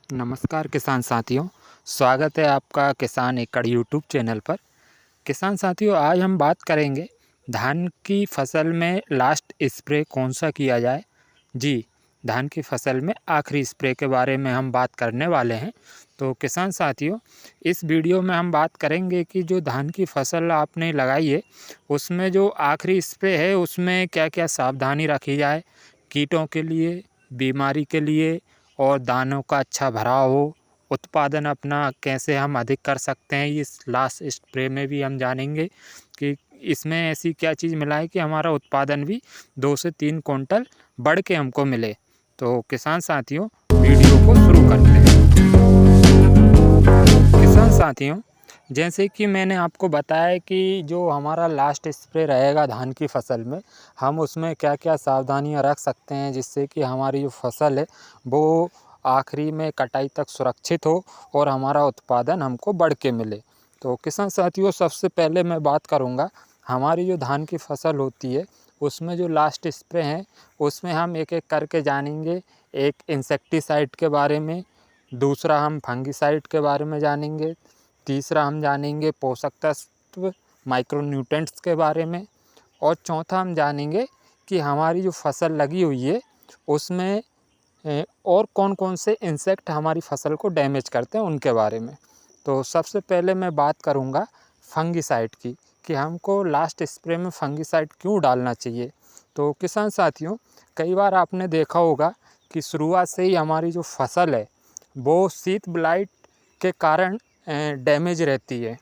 नमस्कार किसान साथियों, स्वागत है आपका किसान एकड़ यूट्यूब चैनल पर। किसान साथियों, आज हम बात करेंगे धान की फसल में लास्ट स्प्रे कौन सा किया जाए। जी, धान की फसल में आखिरी स्प्रे के बारे में हम बात करने वाले हैं। तो किसान साथियों, इस वीडियो में हम बात करेंगे कि जो धान की फसल आपने लगाई है उसमें जो आखिरी स्प्रे है उसमें क्या क्या सावधानी रखी जाए कीटों के लिए, बीमारी के लिए, और दानों का अच्छा भराव हो, उत्पादन अपना कैसे हम अधिक कर सकते हैं। इस लास्ट स्प्रे में भी हम जानेंगे कि इसमें ऐसी क्या चीज़ मिलाए कि हमारा उत्पादन भी 2 से 3 कुंटल बढ़ के हमको मिले। तो किसान साथियों, वीडियो को शुरू करते हैं। किसान साथियों, जैसे कि मैंने आपको बताया कि जो हमारा लास्ट स्प्रे रहेगा धान की फसल में, हम उसमें क्या क्या सावधानियां रख सकते हैं जिससे कि हमारी जो फसल है वो आखिरी में कटाई तक सुरक्षित हो और हमारा उत्पादन हमको बढ़ के मिले। तो किसान साथियों, सबसे पहले मैं बात करूंगा हमारी जो धान की फसल होती है उसमें जो लास्ट स्प्रे हैं उसमें हम एक एक करके जानेंगे। एक इंसेक्टिसाइड के बारे में, दूसरा हम फंगिसाइड के बारे में जानेंगे, तीसरा हम जानेंगे पोषक तत्व माइक्रोन्यूट्रेंट्स के बारे में, और चौथा हम जानेंगे कि हमारी जो फसल लगी हुई है उसमें और कौन कौन से इंसेक्ट हमारी फसल को डैमेज करते हैं उनके बारे में। तो सबसे पहले मैं बात करूंगा फंगिसाइड की कि हमको लास्ट स्प्रे में फंगिसाइड क्यों डालना चाहिए। तो किसान साथियों, कई बार आपने देखा होगा कि शुरुआत से ही हमारी जो फसल है वो शीत ब्लाइट के कारण डैमेज रहती है।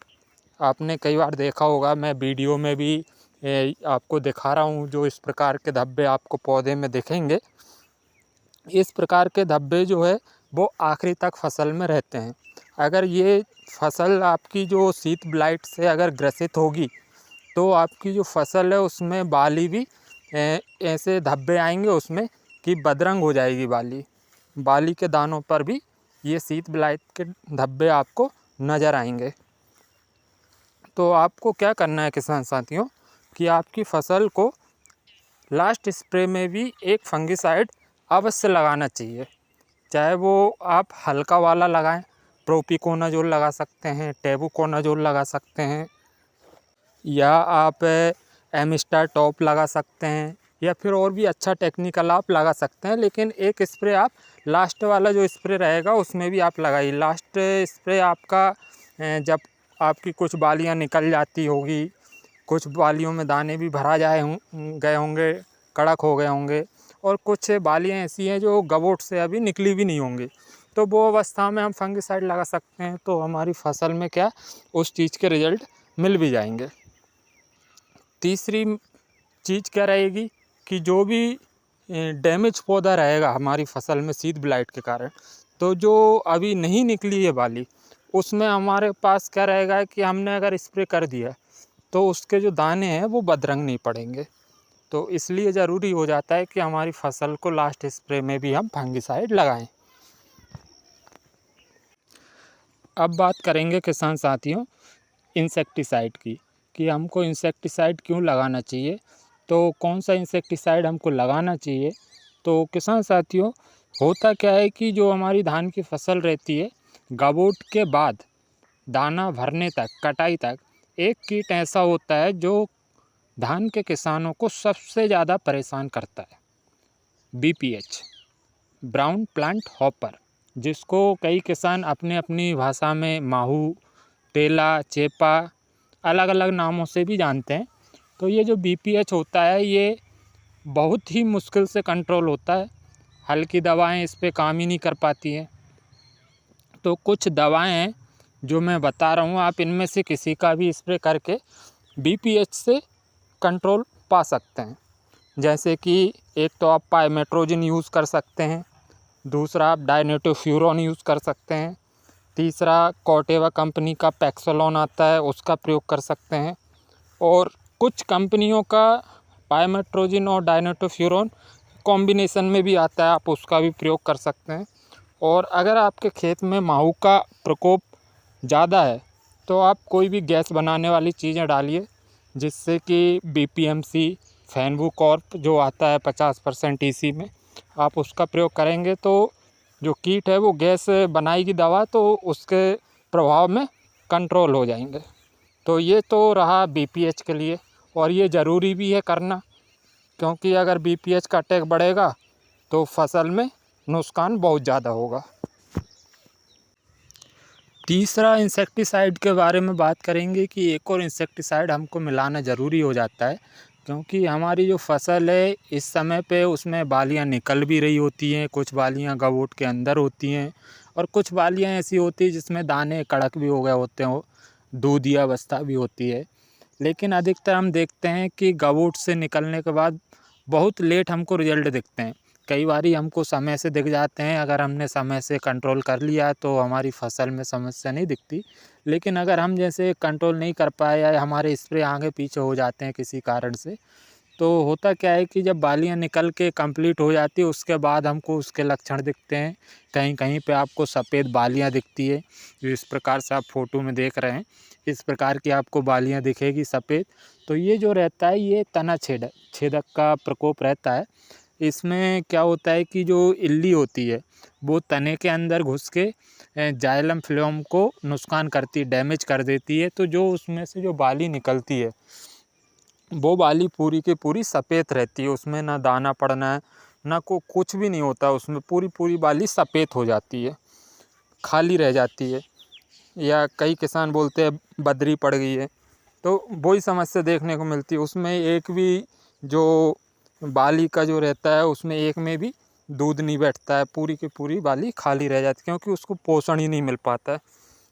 आपने कई बार देखा होगा, मैं वीडियो में भी आपको दिखा रहा हूँ, जो इस प्रकार के धब्बे आपको पौधे में दिखेंगे। इस प्रकार के धब्बे जो है वो आखिरी तक फसल में रहते हैं। अगर ये फसल आपकी जो शीत ब्लाइट से अगर ग्रसित होगी तो आपकी जो फसल है उसमें बाली भी ऐसे धब्बे आएंगे उसमें कि बदरंग हो जाएगी बाली। बाली के दानों पर भी ये शीत ब्लाइट के धब्बे आपको नज़र आएंगे। तो आपको क्या करना है किसान साथियों कि आपकी फसल को लास्ट स्प्रे में भी एक फंगिसाइड अवश्य लगाना चाहिए। चाहे वो आप हल्का वाला लगाएं, प्रोपिकोनाजोल लगा सकते हैं, टेबुकोनाजोल लगा सकते हैं, या आप एमिस्टार टॉप लगा सकते हैं, या फिर और भी अच्छा टेक्निकल आप लगा सकते हैं। लेकिन एक स्प्रे आप लास्ट वाला जो स्प्रे रहेगा उसमें भी आप लगाइए। लास्ट स्प्रे आपका जब आपकी कुछ बालियां निकल जाती होगी, कुछ बालियों में दाने भी भरा गए होंगे, कड़क हो गए होंगे, और कुछ बालियां ऐसी हैं जो गबोट से अभी निकली भी नहीं होंगी, तो वो अवस्था में हम फंगिसाइड लगा सकते हैं। तो हमारी फसल में क्या उस चीज़ के रिज़ल्ट मिल भी जाएंगे। तीसरी चीज़ क्या रहेगी कि जो भी डैमेज पौधा रहेगा हमारी फसल में शीत ब्लाइट के कारण, तो जो अभी नहीं निकली है बाली, उसमें हमारे पास क्या रहेगा कि हमने अगर स्प्रे कर दिया तो उसके जो दाने हैं वो बदरंग नहीं पड़ेंगे। तो इसलिए ज़रूरी हो जाता है कि हमारी फसल को लास्ट स्प्रे में भी हम फंगिसाइड लगाएं। अब बात करेंगे किसान साथियों इंसेक्टिसाइड की कि हमको इंसेक्टिसाइड क्यों लगाना चाहिए। तो कौन सा इंसेक्टिसाइड हमको लगाना चाहिए। तो किसान साथियों, होता क्या है कि जो हमारी धान की फसल रहती है, गबोट के बाद दाना भरने तक, कटाई तक, एक कीट ऐसा होता है जो धान के किसानों को सबसे ज़्यादा परेशान करता है। BPH, ब्राउन प्लांट हॉपर, जिसको कई किसान अपने अपनी भाषा में माहू, टेला, चेपा, अलग अलग नामों से भी जानते हैं। तो ये जो BPH होता है ये बहुत ही मुश्किल से कंट्रोल होता है। हल्की दवाएं इस पे काम ही नहीं कर पाती हैं। तो कुछ दवाएं हैं जो मैं बता रहा हूँ, आप इनमें से किसी का भी स्प्रे करके BPH से कंट्रोल पा सकते हैं। जैसे कि एक तो आप पाइमेट्रोजिन यूज़ कर सकते हैं, दूसरा आप डायनेटोफ्यूरॉन यूज़ कर सकते हैं, तीसरा कॉर्टेवा कंपनी का पैक्सोलॉन आता है उसका प्रयोग कर सकते हैं, और कुछ कंपनियों का पाइमेट्रोजिन और डायनेटोफ्यूरॉन कॉम्बिनेशन में भी आता है, आप उसका भी प्रयोग कर सकते हैं। और अगर आपके खेत में माहू का प्रकोप ज़्यादा है तो आप कोई भी गैस बनाने वाली चीज़ें डालिए, जिससे कि BPMC फेनवुकॉर्प जो आता है 50% EC में, आप उसका प्रयोग करेंगे तो जो कीट है वो गैस बनाएगी दवा, तो उसके प्रभाव में कंट्रोल हो जाएंगे। तो ये तो रहा BPH के लिए, और ये ज़रूरी भी है करना, क्योंकि अगर BPH का अटैक बढ़ेगा तो फसल में नुकसान बहुत ज़्यादा होगा। तीसरा इंसेक्टिसाइड के बारे में बात करेंगे कि एक और इंसेक्टिसाइड हमको मिलाना ज़रूरी हो जाता है, क्योंकि हमारी जो फसल है इस समय पे उसमें बालियाँ निकल भी रही होती हैं, कुछ बालियाँ गबोट के अंदर होती हैं और कुछ बालियाँ ऐसी होती हैं जिसमें दाने कड़क भी हो गए होते हैं, दूधिया अवस्था भी होती है। लेकिन अधिकतर हम देखते हैं कि गबोट से निकलने के बाद बहुत लेट हमको रिजल्ट दिखते हैं। कई बारी हमको समय से दिख जाते हैं, अगर हमने समय से कंट्रोल कर लिया तो हमारी फसल में समस्या नहीं दिखती। लेकिन अगर हम जैसे कंट्रोल नहीं कर पाए या हमारे स्प्रे आगे पीछे हो जाते हैं किसी कारण से, तो होता क्या है कि जब बालियाँ निकल के कंप्लीट हो जाती है उसके बाद हमको उसके लक्षण दिखते हैं। कहीं कहीं पे आपको सफ़ेद बालियाँ दिखती है, जो इस प्रकार से आप फ़ोटो में देख रहे हैं, इस प्रकार की आपको बालियाँ दिखेगी सफ़ेद। तो ये जो रहता है ये तना छेदक का प्रकोप रहता है। इसमें क्या होता है कि जो इल्ली होती है वो तने के अंदर घुस के जाइलम फ्लोएम को नुकसान करती है, डैमेज कर देती है। तो जो उसमें से जो बाली निकलती है वो बाली पूरी की पूरी सफ़ेद रहती है, उसमें ना दाना पड़ना है, ना कुछ भी नहीं होता, उसमें पूरी पूरी बाली सफ़ेद हो जाती है, खाली रह जाती है, या कई किसान बोलते हैं बदरी पड़ गई है। तो वही समस्या देखने को मिलती है। उसमें एक भी जो बाली का जो रहता है उसमें एक में भी दूध नहीं बैठता है, पूरी की पूरी बाली खाली रह जाती है, क्योंकि उसको पोषण ही नहीं मिल पाता है।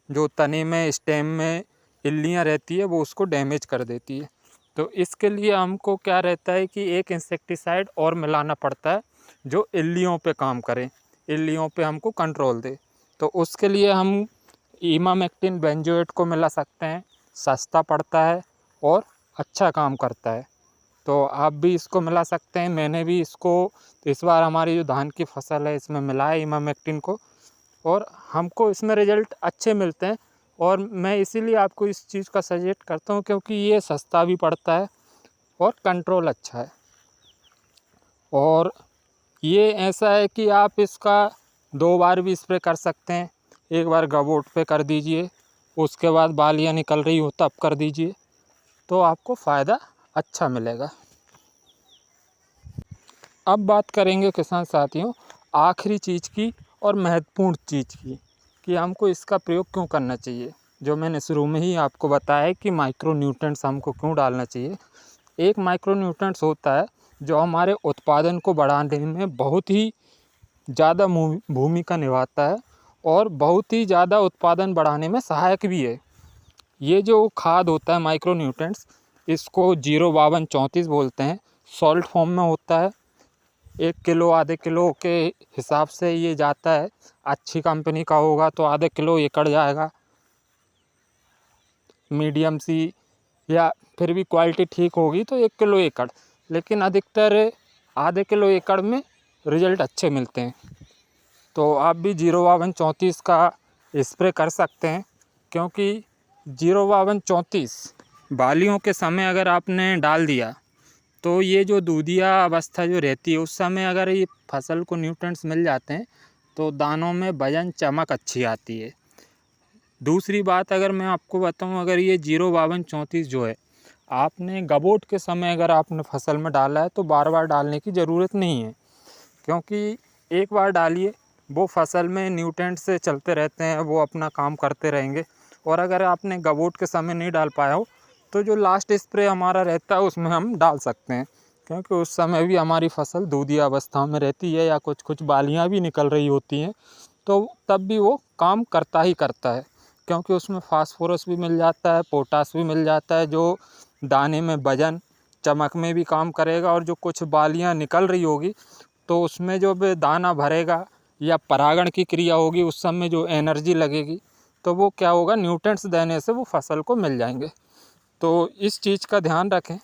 जो तने में स्टेम में इल्लियाँ रहती है वो उसको डैमेज कर देती है। तो इसके लिए हमको क्या रहता है कि एक इंसेक्टिसाइड और मिलाना पड़ता है जो इल्लियों पे काम करे, इल्लियों पे हमको कंट्रोल दे। तो उसके लिए हम इमामेक्टिन बेंजोएट को मिला सकते हैं, सस्ता पड़ता है और अच्छा काम करता है। तो आप भी इसको मिला सकते हैं। मैंने भी इसको इस बार हमारी जो धान की फसल है इसमें मिलाया इमामेक्टिन को, और हमको इसमें रिज़ल्ट अच्छे मिलते हैं। और मैं इसीलिए आपको इस चीज़ का सजेस्ट करता हूँ, क्योंकि ये सस्ता भी पड़ता है और कंट्रोल अच्छा है। और ये ऐसा है कि आप इसका 2 बार भी स्प्रे कर सकते हैं। एक बार गबोट पे कर दीजिए, उसके बाद बालियाँ निकल रही हो तब कर दीजिए, तो आपको फ़ायदा अच्छा मिलेगा। अब बात करेंगे किसान साथियों आखिरी चीज़ की और महत्वपूर्ण चीज़ की, कि हमको इसका प्रयोग क्यों करना चाहिए। जो मैंने शुरू में ही आपको बताया कि माइक्रो न्यूट्रेंट्स हमको क्यों डालना चाहिए। एक माइक्रो न्यूट्रेंट्स होता है जो हमारे उत्पादन को बढ़ाने में बहुत ही ज़्यादा भूमिका निभाता है और बहुत ही ज़्यादा उत्पादन बढ़ाने में सहायक भी है। ये जो खाद होता है माइक्रो न्यूट्रेंट्स, इसको 05234 बोलते हैं, सॉल्ट फॉर्म में होता है। 1 किलो आधे किलो के हिसाब से ये जाता है। अच्छी कंपनी का होगा तो आधे किलो एकड़ जाएगा, मीडियम सी या फिर भी क्वालिटी ठीक होगी तो 1 किलो एकड़, लेकिन अधिकतर आधे किलो एकड़ में रिज़ल्ट अच्छे मिलते हैं। तो आप भी 05234 का स्प्रे कर सकते हैं, क्योंकि 05234 बालियों के समय अगर आपने डाल दिया तो ये जो दूधिया अवस्था जो रहती है उस समय अगर ये फसल को न्यूट्रिएंट्स मिल जाते हैं तो दानों में वजन चमक अच्छी आती है। दूसरी बात अगर मैं आपको बताऊं, अगर ये 05234 जो है आपने गबोट के समय अगर आपने फसल में डाला है तो बार बार डालने की ज़रूरत नहीं है, क्योंकि एक बार डालिए वो फसल में न्यूट्रिएंट्स से चलते रहते हैं, वो अपना काम करते रहेंगे। और अगर आपने गबोट के समय नहीं डाल पाया हो तो जो लास्ट स्प्रे हमारा रहता है उसमें हम डाल सकते हैं, क्योंकि उस समय भी हमारी फसल दूधिया अवस्था में रहती है या कुछ कुछ बालियाँ भी निकल रही होती हैं, तो तब भी वो काम करता ही करता है, क्योंकि उसमें फास्फोरस भी मिल जाता है, पोटास भी मिल जाता है, जो दाने में वजन चमक में भी काम करेगा। और जो कुछ बालियाँ निकल रही होगी तो उसमें जो भी दाना भरेगा या परागण की क्रिया होगी उस समय जो एनर्जी लगेगी तो वो क्या होगा, न्यूट्रिएंट्स देने से वो फसल को मिल जाएंगे। तो इस चीज़ का ध्यान रखें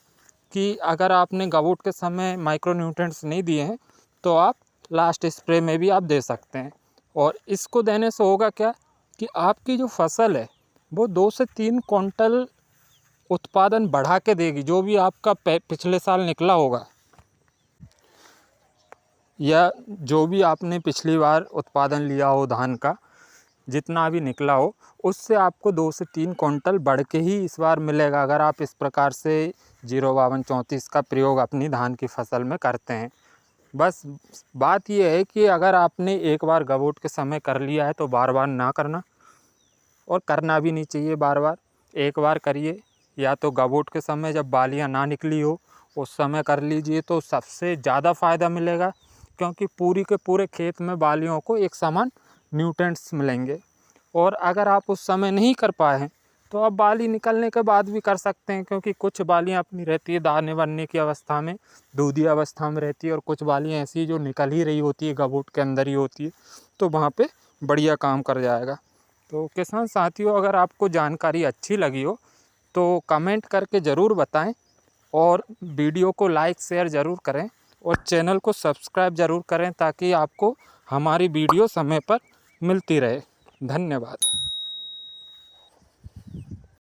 कि अगर आपने गबोट के समय माइक्रो न्यूट्रिएंट्स नहीं दिए हैं तो आप लास्ट स्प्रे में भी आप दे सकते हैं। और इसको देने से होगा क्या कि आपकी जो फसल है वो 2 से 3 क्विंटल उत्पादन बढ़ा के देगी, जो भी आपका पिछले साल निकला होगा। या जो भी आपने पिछली बार उत्पादन लिया हो धान का, जितना भी निकला हो, उससे आपको 2 से 3 क्विंटल बढ़ के ही इस बार मिलेगा, अगर आप इस प्रकार से 05234 का प्रयोग अपनी धान की फसल में करते हैं। बस बात ये है कि अगर आपने एक बार गबोट के समय कर लिया है तो बार बार ना करना, और करना भी नहीं चाहिए बार बार। एक बार करिए, या तो गबोट के समय जब बालियाँ ना निकली हो उस समय कर लीजिए तो सबसे ज़्यादा फ़ायदा मिलेगा, क्योंकि पूरी के पूरे खेत में बालियों को एक समान न्यूट्रिएंट्स मिलेंगे। और अगर आप उस समय नहीं कर पाए हैं तो आप बाली निकलने के बाद भी कर सकते हैं, क्योंकि कुछ बालियाँ अपनी रहती है दाने बनने की अवस्था में, दूधी अवस्था में रहती है, और कुछ बालियाँ ऐसी जो निकल ही रही होती है, गबोट के अंदर ही होती है, तो वहाँ पे बढ़िया काम कर जाएगा। तो किसान साथियों, अगर आपको जानकारी अच्छी लगी हो तो कमेंट करके ज़रूर बताएं, और वीडियो को लाइक शेयर ज़रूर करें, और चैनल को सब्सक्राइब ज़रूर करें, ताकि आपको हमारी वीडियो समय पर मिलती रहे। धन्यवाद।